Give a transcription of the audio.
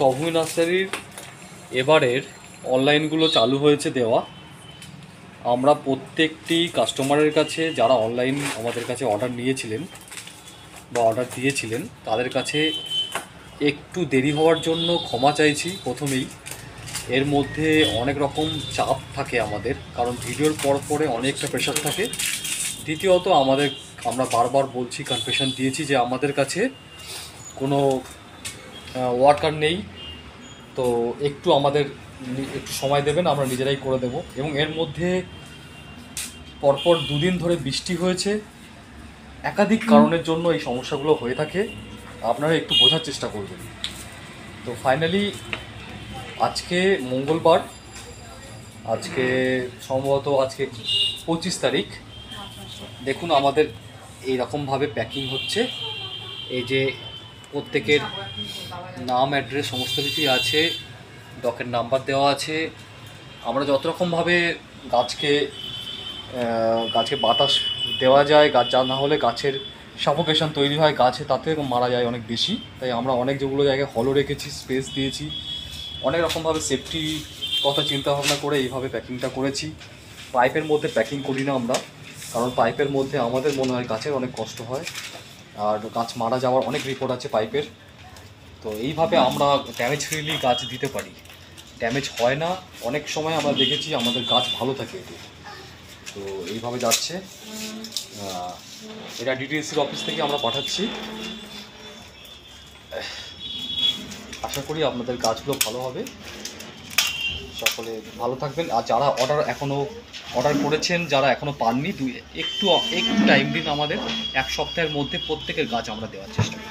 সভুই নার্সারির এবারের অনলাইনগুলো চালু হয়েছে দেওয়া। আমরা প্রত্যেকটি কাস্টমারের কাছে যারা অনলাইন আমাদের কাছে অর্ডার নিয়েছিলেন বা অর্ডার দিয়েছিলেন তাদের কাছে একটু দেরি হওয়ার জন্য ক্ষমা চাইছি প্রথমেই। এর মধ্যে অনেক রকম চাপ থাকে আমাদের, কারণ ভিডিওর পরে অনেকটা প্রেশার থাকে। দ্বিতীয়ত আমরা বারবার বলছি, কনফেশন দিয়েছি যে আমাদের কাছে কোনো ওয়ার্কার নেই, তো একটু একটু সময় দেবেন, আমরা নিজেরাই করে দেব। এবং এর মধ্যে পরপর দুদিন ধরে বৃষ্টি হয়েছে, একাধিক কারণের জন্য এই সমস্যাগুলো হয়ে থাকে, আপনারা একটু বোঝার চেষ্টা করবেন। তো ফাইনালি আজকে মঙ্গলবার, আজকে সম্ভবত 25 তারিখ। দেখুন আমাদের এইরকমভাবে প্যাকিং হচ্ছে। এই যে প্রত্যেকের নাম, অ্যাড্রেস সমস্ত কিছুই আছে, ডকের নাম্বার দেওয়া আছে। আমরা যত রকমভাবে গাছে বাতাস দেওয়া যায়, গাছ যা না হলে গাছের সাফোকেশন তৈরি হয়, গাছে তাতে মারা যায় অনেক বেশি, তাই আমরা যেগুলো জায়গায় হলও রেখেছি, স্পেস দিয়েছি, অনেক রকমভাবে সেফটি কথা চিন্তা ভাবনা করে এইভাবে প্যাকিংটা করেছি। পাইপের মধ্যে প্যাকিং করি না আমরা, কারণ পাইপের মধ্যে আমাদের মনে হয় গাছের অনেক কষ্ট হয়, আর গাছ মারা যাওয়ার অনেক রিপোর্ট আছে পাইপের। তো এইভাবে আমরা ড্যামেজ ফ্রিলি গাছ দিতে পারি, ড্যামেজ হয় না। অনেক সময় আমরা দেখেছি আমাদের গাছ ভালো থাকে এতে। তো এইভাবে যাচ্ছে। এটা ডিটিএসির অফিস থেকে আমরা পাঠাচ্ছি। আশা করি আপনাদের গাছগুলো ভালো হবে। সকলে ভালো থাকবেন। আর যারা অর্ডার করেছেন, যারা এখনও পাননি, একটু টাইম দিন আমাদের। 1 সপ্তাহের মধ্যে প্রত্যেকের গাছ আমরা দেওয়ার চেষ্টা করি।